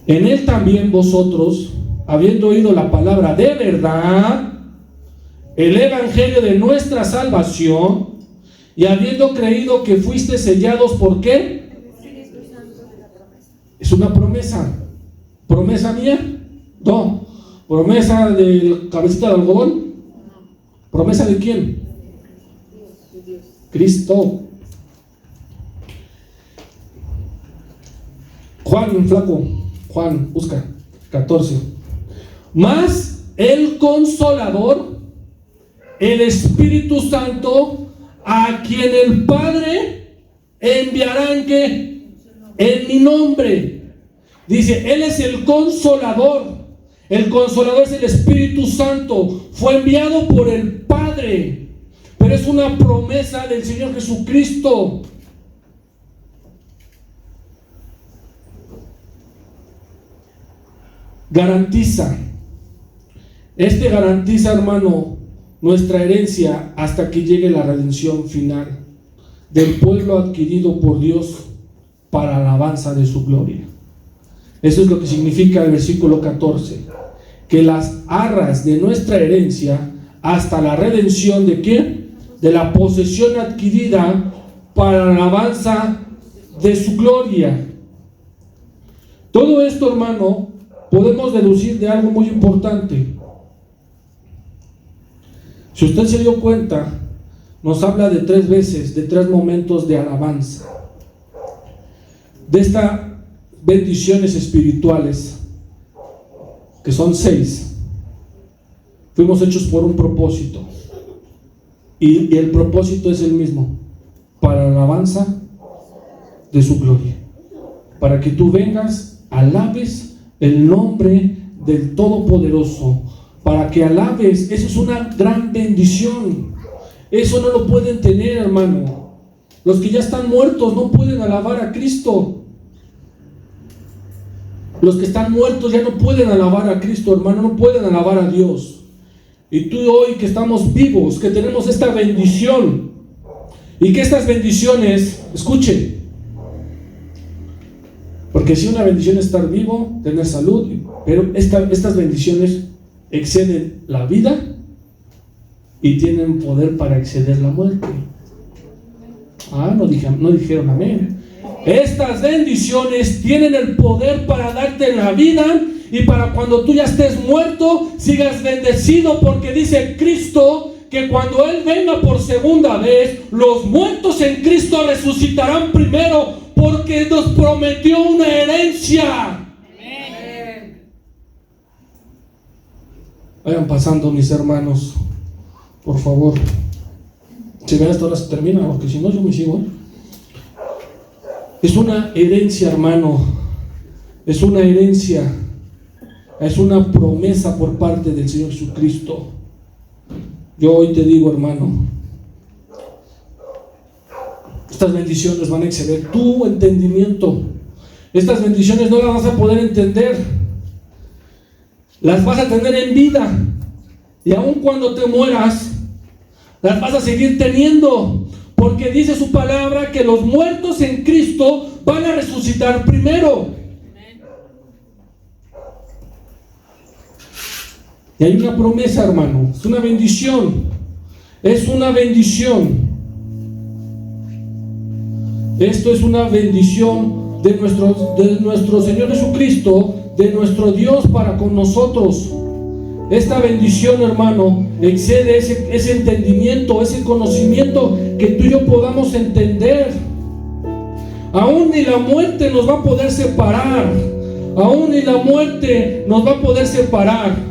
En Él también vosotros, habiendo oído la palabra de verdad, el Evangelio de nuestra salvación, y habiendo creído que fuiste sellados, ¿por qué? Es una promesa. ¿Promesa mía? No. ¿Promesa del cabecita de algodón? ¿Promesa de quién? Cristo. Juan, flaco, Juan, busca, 14. Mas el Consolador, el Espíritu Santo, a quien el Padre enviará ¿en qué? En mi nombre. Dice, Él es el Consolador. El Consolador es el Espíritu Santo. Fue enviado por el Padre. Pero es una promesa del Señor Jesucristo. Garantiza. Garantiza, hermano, nuestra herencia hasta que llegue la redención final del pueblo adquirido por Dios para alabanza de su gloria. Eso es lo que significa el versículo 14, que las arras de nuestra herencia hasta la redención ¿de qué? De la posesión adquirida para la alabanza de su gloria. Todo esto, hermano, podemos deducir de algo muy importante. Si usted se dio cuenta, nos habla de 3 veces, de 3 momentos de alabanza, de estas bendiciones espirituales, que son 6. Fuimos hechos por un propósito, y el propósito es el mismo, para la alabanza de su gloria, para que tú vengas, alabes el nombre del Todopoderoso, para que alabes. Eso es una gran bendición. Eso no lo pueden tener, hermano. Los que ya están muertos no pueden alabar a Cristo. Los que están muertos ya no pueden alabar a Cristo, hermano, no pueden alabar a Dios. Y tú hoy que estamos vivos, que tenemos esta bendición, y que estas bendiciones, escuchen, porque si una bendición es estar vivo, tener salud, pero estas bendiciones exceden la vida y tienen poder para exceder la muerte. No dijeron amén. Estas bendiciones tienen el poder para darte la vida y para cuando tú ya estés muerto, sigas bendecido, porque dice Cristo que cuando Él venga por segunda vez, los muertos en Cristo resucitarán primero, porque nos prometió una herencia. Vayan pasando, mis hermanos, por favor. Si ven, hasta ahora se termina, porque si no yo me sigo. Es una herencia, hermano. Es una herencia. Es una promesa por parte del Señor Jesucristo. Yo hoy te digo, hermano, estas bendiciones van a exceder tu entendimiento. Estas bendiciones no las vas a poder entender. Las vas a tener en vida, y aun cuando te mueras, las vas a seguir teniendo, porque dice su palabra que los muertos en Cristo van a resucitar primero. Y hay una promesa, hermano, es una bendición, es una bendición. Esto es una bendición de nuestro Señor Jesucristo, de nuestro Dios para con nosotros. Esta bendición, hermano, excede ese entendimiento, ese conocimiento que tú y yo podamos entender. Aún ni la muerte nos va a poder separar. Aún ni la muerte nos va a poder separar.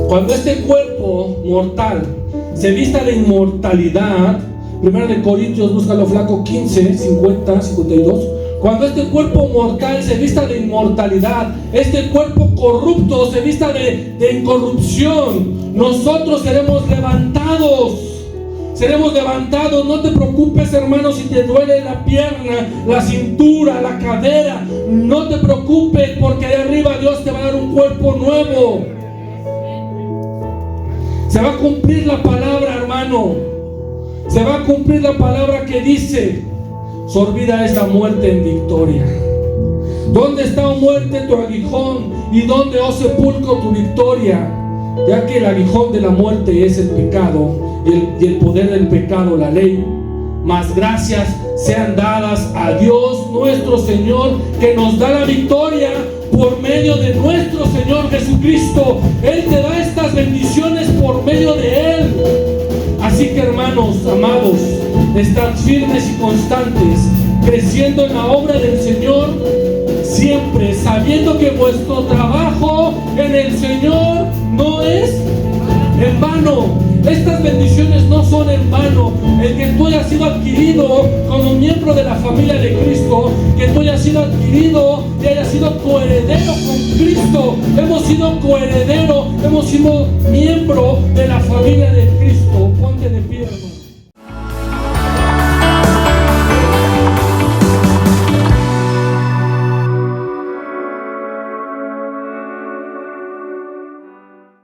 Cuando este cuerpo mortal se vista de inmortalidad, 1 Corintios, búscalo flaco, 15, 50, 52. Cuando este cuerpo mortal se vista de inmortalidad, este cuerpo corrupto se vista de incorrupción, nosotros seremos levantados. Seremos levantados. No te preocupes, hermano, si te duele la pierna, la cintura, la cadera. No te preocupes, porque de arriba Dios te va a dar un cuerpo nuevo. Se va a cumplir la palabra, hermano. Se va a cumplir la palabra que dice: sorbida es la muerte en victoria. ¿Dónde está, oh muerte, tu aguijón? ¿Y dónde, oh sepulcro, tu victoria? Ya que el aguijón de la muerte es el pecado, y el poder del pecado, la ley. Mas gracias sean dadas a Dios nuestro Señor, que nos da la victoria por medio de nuestro Señor Jesucristo. Él te da estas bendiciones por medio de Él. Así que, hermanos amados, estad firmes y constantes, creciendo en la obra del Señor, siempre sabiendo que vuestro trabajo en el Señor no es en vano. Estas bendiciones no son en vano. El que tú hayas sido adquirido como miembro de la familia de Cristo, que tú hayas sido adquirido y hayas sido coheredero con Cristo. Hemos sido coheredero, hemos sido miembro de la familia de